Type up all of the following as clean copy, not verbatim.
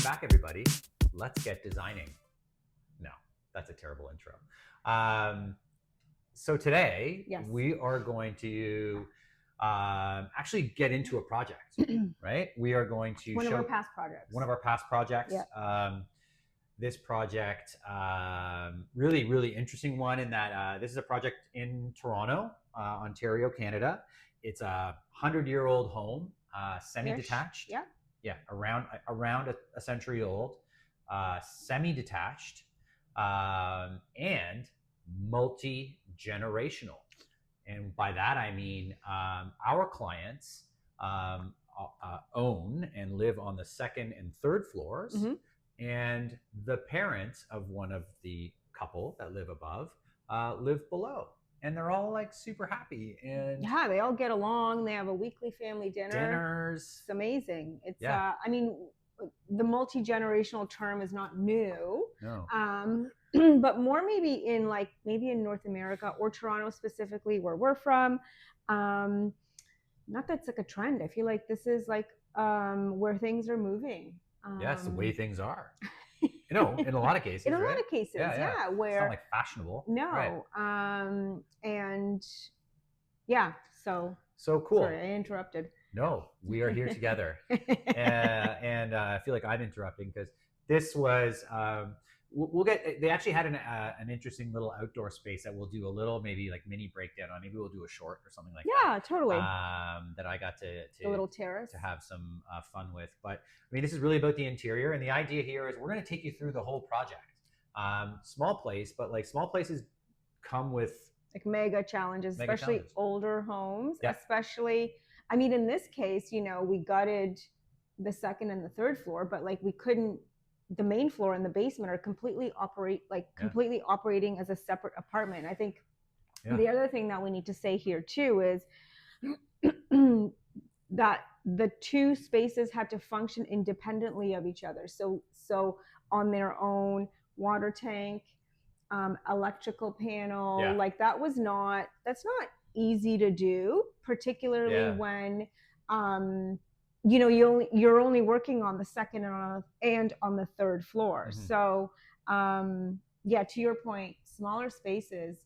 back, everybody. Let's get designing. No, that's a terrible intro. So today we are going to actually get into a project, right? We are going to one show of our past projects. One of our past projects. Yeah. This project, really, really interesting one in that this is a project in Toronto, Ontario, Canada. It's a 100-year-old home, semi-detached. Yeah. Yeah, around a century old, semi-detached, and multi-generational. And by that I mean our clients own and live on the second and third floors, and the parents of one of the couple that live above live below. And they're all like super happy, and yeah, they all get along. They have a weekly family dinners. It's amazing. It's I mean, the multi-generational term is not new. No. But more maybe in North America or Toronto specifically, where we're from. Not that's like a trend. I feel like this is like where things are moving. Yes, the way things are. In a lot of cases. In a lot of cases, yeah. Where it's not like fashionable. No. Right. And yeah, so cool. Sorry, I interrupted. No, we are here together. And I feel like I'm interrupting because this was we'll get. They actually had an interesting little outdoor space that we'll do a little maybe like mini breakdown on. Maybe we'll do a short or something like that. Yeah, totally. That I got to a little terrace to have some fun with. But I mean, this is really about the interior, and the idea here is we're going to take you through the whole project. Small place, but like small places come with like mega challenges, especially older homes. Yeah. Especially, I mean, in this case, we gutted the second and the third floor, but like we couldn't. The main floor and the basement are completely operating as a separate apartment. I think the other thing that we need to say here too is that the two spaces had to function independently of each other. So on their own, water tank, electrical panel, like that's not easy to do, particularly when you're only working on the second and on the third floor. So to your point, smaller spaces,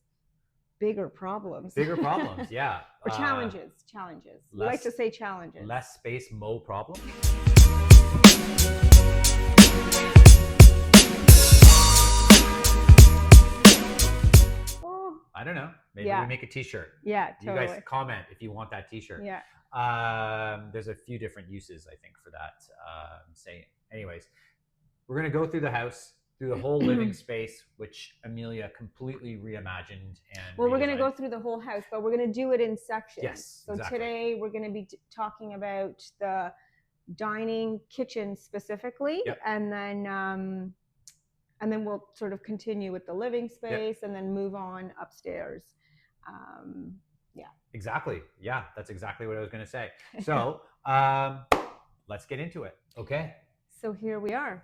bigger problems. Yeah. Or challenges. We like to say challenges. Less space, more problem. I don't know. Maybe we make a t-shirt. Yeah, totally. You guys comment if you want that t-shirt. Yeah. There's a few different uses, I think, for that saying. Anyways, we're going to go through the house, through the whole living space, which Emilia completely reimagined. And we're going to go through the whole house, but we're going to do it in sections. Yes, so exactly. Today we're going to be talking about the dining kitchen specifically, and then we'll sort of continue with the living space and then move on upstairs. Exactly. Yeah, that's exactly what I was going to say. So let's get into it. Okay. So here we are.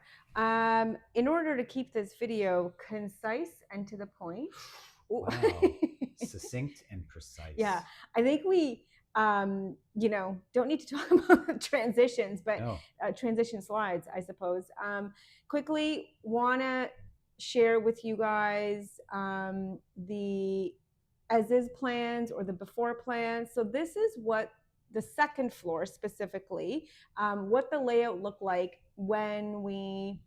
In order to keep this video concise and to the point. Wow. Succinct and precise. Yeah. I think we, don't need to talk about transitions, but transition slides, I suppose. Quickly want to share with you guys the as-is plans or the before plans. So this is what the second floor specifically, what the layout looked like when we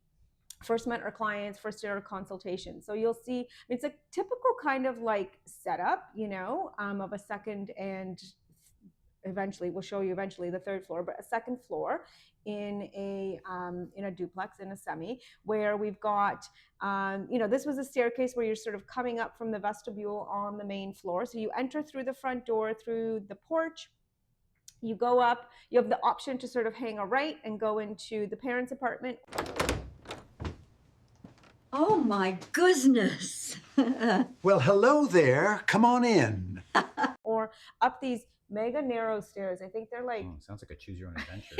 first met our clients, first did our consultation. So you'll see, it's a typical kind of like setup, of a second and eventually, we'll show you eventually the third floor, but a second floor in a duplex, in a semi, where we've got, this was a staircase where you're sort of coming up from the vestibule on the main floor. So you enter through the front door, through the porch, you go up, you have the option to sort of hang a right and go into the parents' apartment. Oh my goodness. Well, hello there. Come on in. Or up these mega narrow stairs. I think they're like... sounds like a choose your own adventure.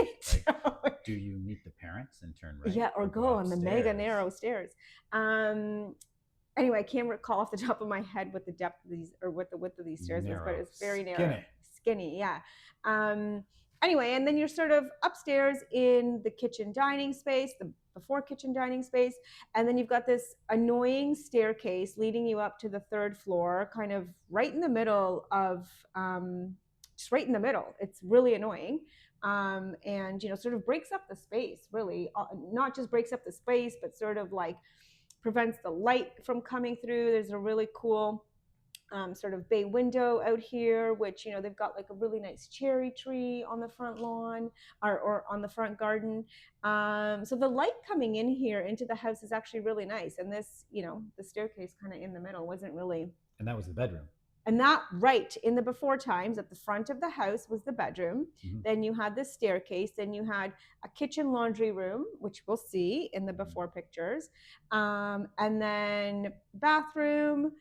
Like, do you meet the parents and turn right? Yeah, or go on the mega narrow stairs. Anyway, I can't recall off the top of my head what the depth of these, or what the width of these stairs is, but it's very narrow. Skinny, yeah. Anyway, and then you're sort of upstairs in the kitchen dining space, the before kitchen dining space. And then you've got this annoying staircase leading you up to the third floor, kind of right in the middle of, just right in the middle. It's really annoying. And, sort of breaks up the space, really. Not just breaks up the space, but sort of like prevents the light from coming through. There's a really cool sort of bay window out here, which, they've got like a really nice cherry tree on the front lawn or on the front garden. So the light coming in here into the house is actually really nice. And this, the staircase kind of in the middle wasn't really. And that was the bedroom. And that, right, in the before times, at the front of the house was the bedroom. Mm-hmm. Then you had the staircase. Then you had a kitchen laundry room, which we'll see in the before pictures. And then bathroom,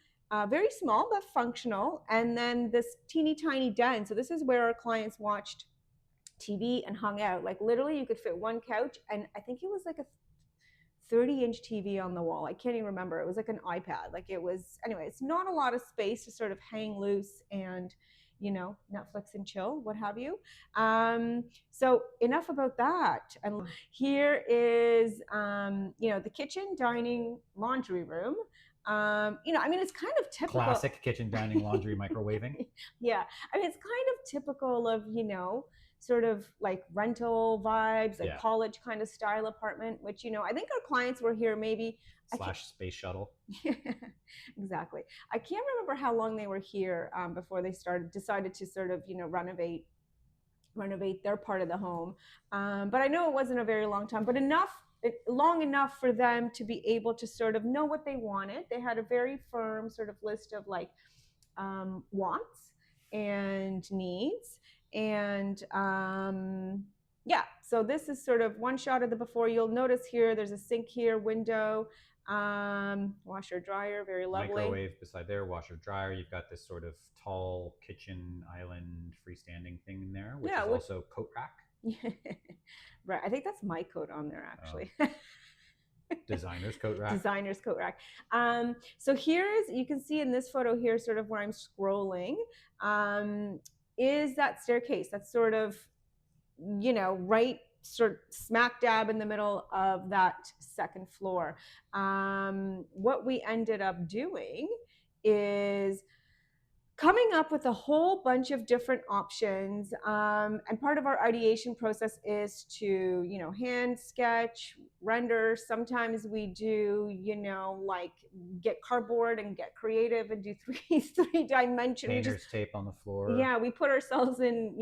very small but functional. And then this teeny tiny den. So this is where our clients watched TV and hung out. Like literally you could fit one couch, and I think it was like a 30-inch TV on the wall. I can't even remember. It was like an iPad. Like it was, anyway, it's not a lot of space to sort of hang loose and, Netflix and chill, what have you. So enough about that. And here is, the kitchen, dining, laundry room. It's kind of typical. Classic kitchen, dining, laundry, microwaving. Yeah. It's kind of typical of, sort of like rental vibes, like college kind of style apartment, which, I think our clients were here maybe / space shuttle. Exactly. I can't remember how long they were here before they decided to sort of, renovate their part of the home. But I know it wasn't a very long time, but long enough for them to be able to sort of know what they wanted. They had a very firm sort of list of like wants and needs. And so this is sort of one shot of the before. You'll notice here there's a sink here, window, washer dryer, very lovely. Microwave beside there, washer dryer. You've got this sort of tall kitchen island freestanding thing in there, which is also coat rack. Right, I think that's my coat on there actually. Designer's coat rack. Designer's coat rack. So you can see in this photo here, sort of where I'm scrolling, is that staircase. That's sort of, right sort of smack dab in the middle of that second floor. What we ended up doing is coming up with a whole bunch of different options. And part of our ideation process is to, hand sketch, render. Sometimes we do, like get cardboard and get creative and do three-dimensional. Painter's tape on the floor. Yeah, we put ourselves in,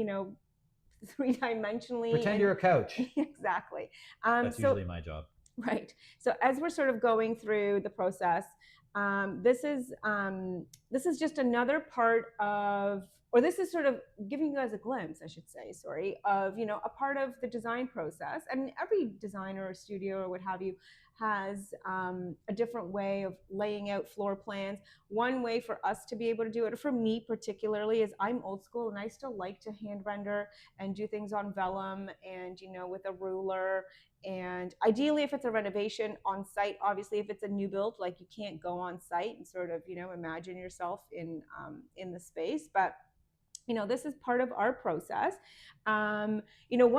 three-dimensionally. Pretend you're a couch. Exactly. That's usually my job. Right. So as we're sort of going through the process, this is just another part of, or this is sort of giving you guys a glimpse, I should say, of, a part of the design process. And every designer or studio or what have you has a different way of laying out floor plans. One way for us to be able to do it, or for me particularly, is I'm old school and I still like to hand render and do things on vellum and, with a ruler. And ideally, if it's a renovation on site, obviously, if it's a new build, like you can't go on site and sort of, imagine yourself in the space. But, this is part of our process. One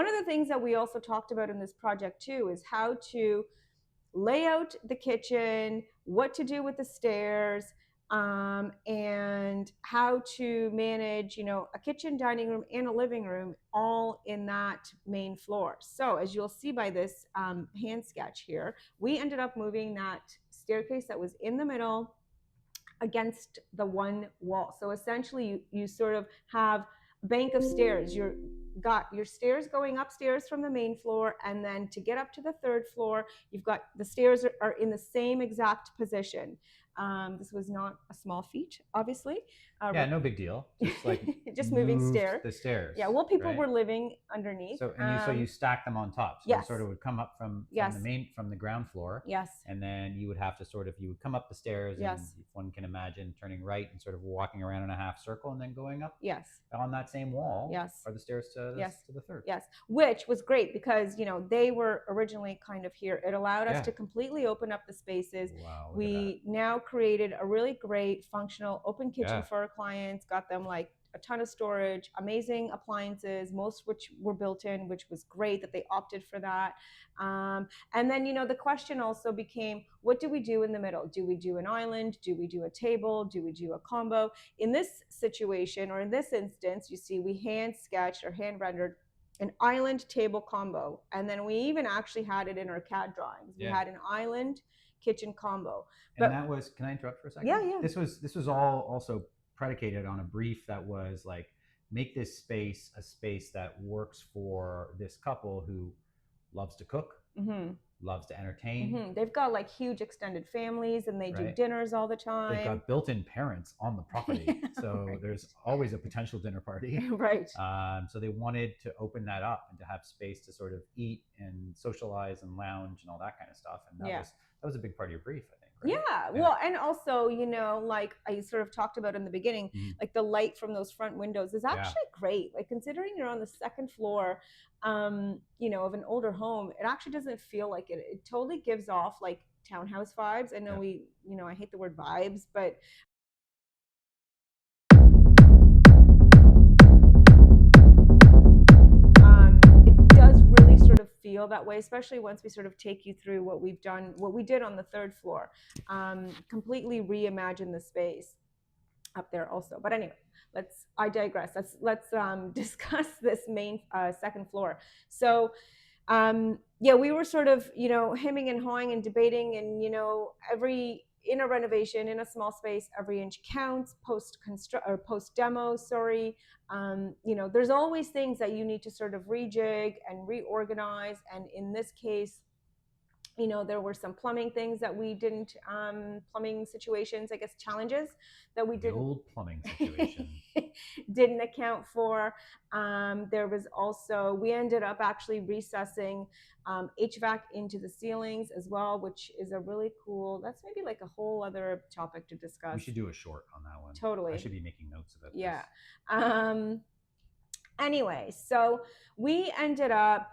of the things that we also talked about in this project too is how to lay out the kitchen, what to do with the stairs, and how to manage, a kitchen, dining room, and a living room all in that main floor. So as you'll see by this hand sketch here, we ended up moving that staircase that was in the middle against the one wall. So essentially you sort of have a bank of stairs. You've got your stairs going upstairs from the main floor, and then to get up to the third floor, you've got the stairs are in the same exact position. This was not a small feat, obviously. No big deal. Just like just moving the stairs. Yeah, well, people were living underneath. So you stack them on top. So yes. It sort of would come up from the ground floor. Yes. And then you would have to you would come up the stairs. Yes. And if one can imagine turning right and sort of walking around in a half circle and then going up. Yes. On that same wall. Yes. Are the stairs to the third. Yes. Which was great because they were originally kind of here. It allowed us to completely open up the spaces. Wow. We now created a really great functional open kitchen for our clients, got them like a ton of storage, amazing appliances, most which were built in, which was great that they opted for that. And then, the question also became, what do we do in the middle? Do we do an island? Do we do a table? Do we do a combo? In this situation, or in this instance, you see we hand sketched or hand rendered an island table combo. And then we even actually had it in our CAD drawings. We had an island kitchen combo. And that was, can I interrupt for a second? Yeah. This was all also predicated on a brief that was like, make this space a space that works for this couple who loves to cook, loves to entertain. They've got like huge extended families, and they do dinners all the time. They've got built-in parents on the property, so there's always a potential dinner party. Right. So they wanted to open that up and to have space to sort of eat and socialize and lounge and all that kind of stuff. And that was a big part of your brief, I think. Right? Yeah. Well, and also, like I sort of talked about in the beginning, like the light from those front windows is actually great. Like, considering you're on the second floor, of an older home, it actually doesn't feel like it. It totally gives off like townhouse vibes. I know I hate the word vibes, but it does really sort of feel that way, especially once we sort of take you through what we did on the third floor. Completely reimagine the space up there also. But anyway, I digress. Let's discuss this main second floor. So we were sort of, hemming and hawing and debating, and in a renovation, in a small space, every inch counts. Post demo, there's always things that you need to sort of rejig and reorganize. And in this case, there were some plumbing things that we didn't, plumbing situations, I guess, challenges that we didn't. The old plumbing situation. Didn't account for. There was also, we ended up actually recessing HVAC into the ceilings as well, which is a really cool, that's maybe like a whole other topic to discuss. We should do a short on that one. Totally. I should be making notes of it. Yeah. Anyway, so we ended up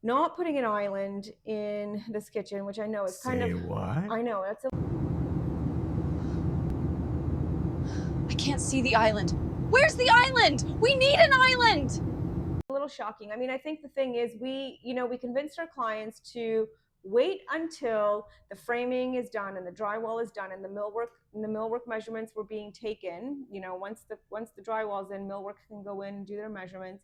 not putting an island in this kitchen, which I know is kind of... what? I know, that's a... I can't see the island. Where's the island? We need an island! A little shocking. I mean, I think the thing is, we convinced our clients to wait until the framing is done and the drywall is done and the millwork measurements were being taken. Once the drywall's in, millwork can go in and do their measurements.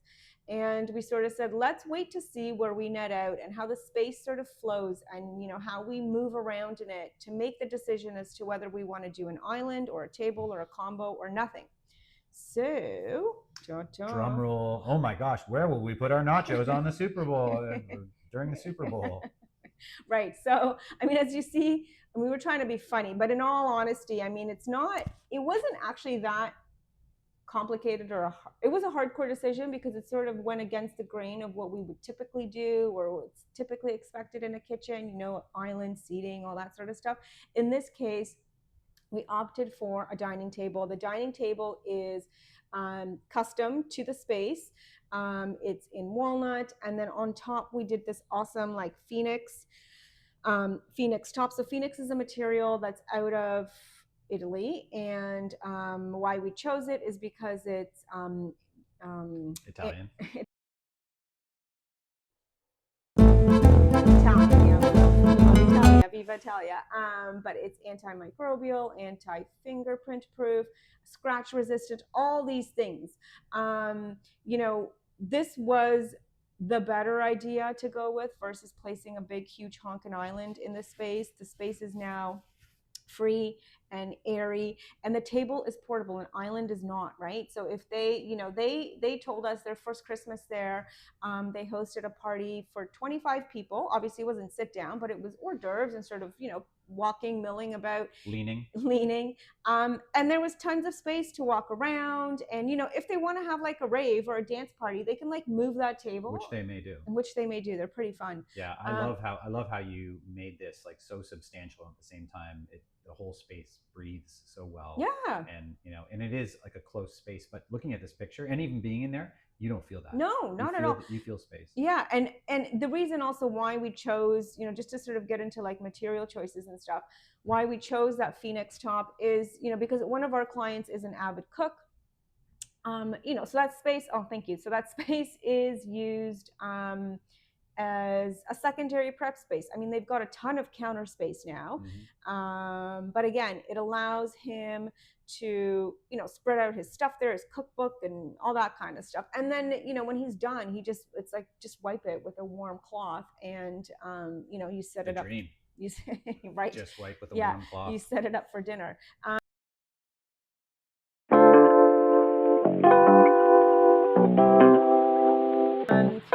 And we sort of said, let's wait to see where we net out and how the space sort of flows, and how we move around in it to make the decision as to whether we want to do an island or a table or a combo or nothing. So, drum roll. Oh my gosh, where will we put our nachos on the Super Bowl during the Super Bowl? Right. So, I mean, as you see, we were trying to be funny, but in all honesty, I mean, it wasn't actually that complicated, it was a hardcore decision, because it sort of went against the grain of what we would typically do or what's typically expected in a kitchen, island seating, all that sort of stuff. In this case, we opted for a dining table. The dining table is custom to the space. It's in walnut, and then on top we did this awesome like phoenix top. So phoenix is a material that's out of Italy, and why we chose it is because it's Italian. Italia, Viva Italia. But it's antimicrobial, anti-fingerprint proof, scratch resistant, all these things. This was the better idea to go with versus placing a big, huge honkin' island in this space. The space is now free and airy, and the table is portable. An island is not, right? So if they told us their first Christmas there, they hosted a party for 25 people. Obviously it wasn't sit down, but it was hors d'oeuvres and sort of, walking, milling about, leaning. And there was tons of space to walk around. And, if they want to have like a rave or a dance party, they can like move that table. Which they may do. They're pretty fun. Yeah. I love how you made this like so substantial, at the same time the whole space breathes so well. Yeah. And, and it is like a close space, but looking at this picture and even being in there, you don't feel that. No, not at all. You feel space. Yeah. And the reason also why we chose, just to sort of get into like material choices and stuff, why we chose that Phoenix top is, because one of our clients is an avid cook. So that space, oh, thank you. So that space is used as a secondary prep space. I mean, they've got a ton of counter space now. But again, it allows him to, spread out his stuff there, his cookbook and all that kind of stuff. And then, when he's done, it's like, just wipe it with a warm cloth and, you set it up. Dream. You right. Just wipe with a warm cloth. You set it up for dinner.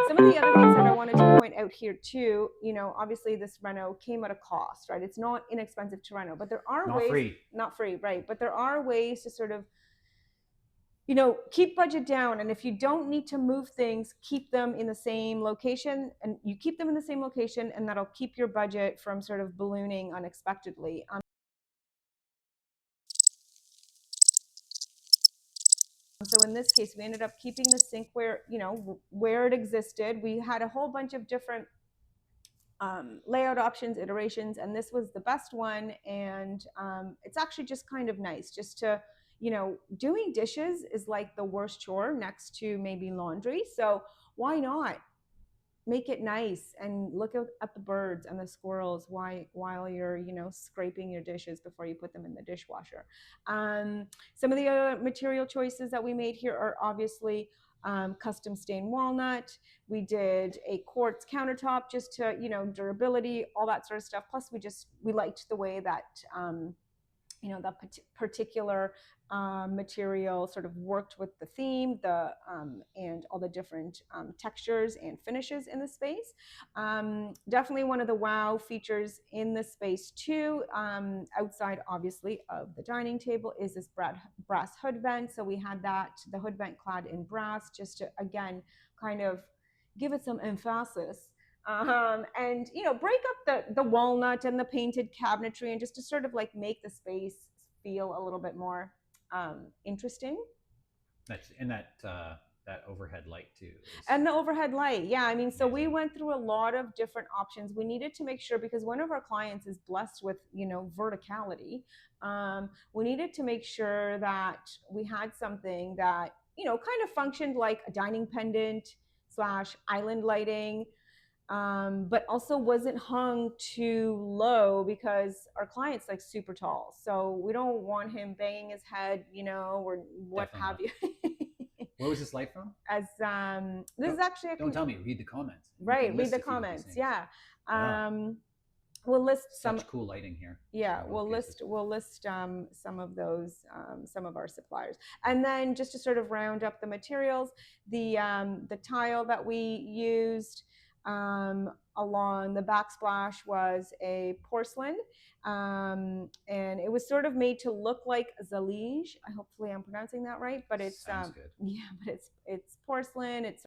Some of the other things that I wanted to point out here too, obviously this reno came at a cost, right? It's not inexpensive to reno, but there are ways, not free, right? But there are ways to sort of, keep budget down. And if you don't need to move things, keep them in the same location, and you keep them in the same location, and that'll keep your budget from sort of ballooning unexpectedly. So in this case, we ended up keeping the sink where it existed. We had a whole bunch of different layout options, iterations, and this was the best one. And it's actually just kind of nice just to, doing dishes is like the worst chore next to maybe laundry. So why not make it nice and look at the birds and the squirrels while you're scraping your dishes before you put them in the dishwasher. Some of the other material choices that we made here are obviously custom stained walnut. We did a quartz countertop just to durability, all that sort of stuff. Plus we liked the way that that particular material sort of worked with the theme, and all the different textures and finishes in the space. Definitely one of the wow features in the space too, outside obviously of the dining table, is this brass hood vent. So we had the hood vent clad in brass, just to again kind of give it some emphasis. And break up the walnut and the painted cabinetry, and just to sort of like make the space feel a little bit more interesting. And that overhead light too. And the overhead light, yeah. I mean, so we went through a lot of different options. We needed to make sure, because one of our clients is blessed with verticality. We needed to make sure that we had something that kind of functioned like a dining pendant / island lighting. But also wasn't hung too low, because our client's like super tall. So we don't want him banging his head, or what have you. Where was this light from? This is actually don't tell me. Read the comments. Right, read the comments. Yeah. We'll list some cool lighting here. Yeah, we'll list some of those, some of our suppliers. And then just to sort of round up the materials, the tile that we used along the backsplash was a porcelain, and it was sort of made to look like Zalige. Hopefully I'm pronouncing that right, but it's sounds good. Yeah, but it's porcelain. It's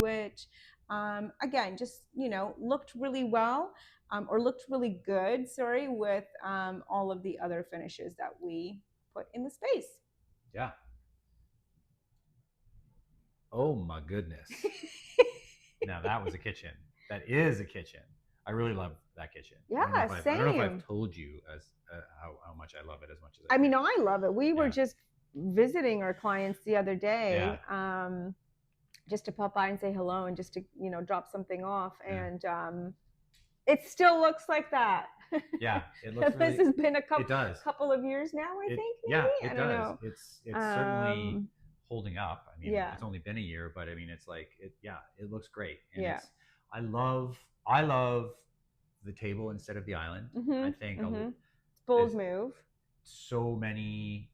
which again just looked really well. Or looked really good, sorry, with all of the other finishes that we put in the space. Yeah. Oh my goodness. Now that was a kitchen. That is a kitchen. I really love that kitchen. Yeah, same. I don't know if I've told you as how much I love it as much as I mean, I love it. We were just visiting our clients the other day, just to pop by and say hello and just to drop something off, and it still looks like that. Yeah, it looks really, this has been a couple of years now, I think. Maybe? Yeah, it I don't does. know. It's certainly holding up. I mean, it's only been a year, but I mean, it's like it looks great. And I love the table instead of the island. I think bold move. So many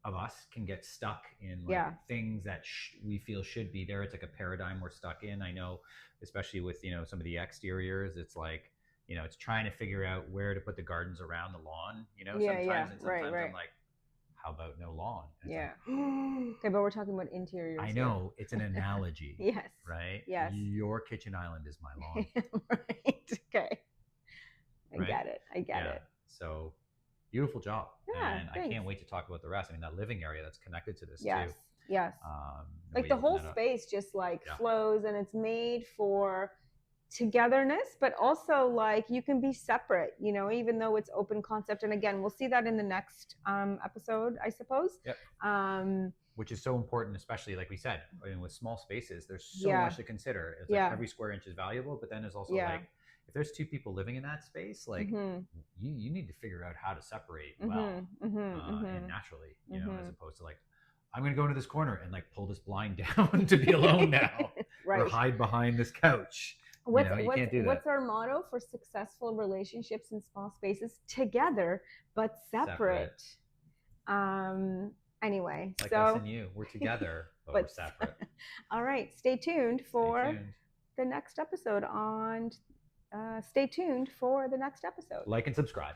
of us can get stuck in things that we feel should be there. It's like a paradigm we're stuck in. I know, especially with some of the exteriors, it's like it's trying to figure out where to put the gardens around the lawn. Sometimes I'm like, how about no lawn? Okay, but we're talking about interiors. I know it's an analogy. Yes. Right. Yes. Your kitchen island is my lawn. Right. Okay. I get it. So beautiful job. Yeah, and thanks. I can't wait to talk about the rest. I mean, that living area that's connected to this too. Yes. And Like we- the whole and then, space just like Yeah. flows, and it's made for togetherness, but also like you can be separate, you know, even though it's open concept. And again, we'll see that in the next episode, I suppose. Yep. Um, which is so important, especially like we said, I mean, with small spaces, there's so Yeah. much to consider. It's like Yeah. every square inch is valuable, but then there's also Yeah. like, if there's two people living in that space, like mhm, you need to figure out how to separate well mhm, mhm, and mhm. naturally, you know, as Mhm. opposed to like, I'm going to go into this corner and like pull this blind down to be alone now, or Right. hide behind this couch. What's, you what's, can't do that. what's our motto for successful relationships in small spaces? Together, but separate. Anyway, Like so us and you, we're together, but we're but- separate. all right, stay tuned for Stay tuned. the next episode on. Stay tuned for the next episode. Like and subscribe.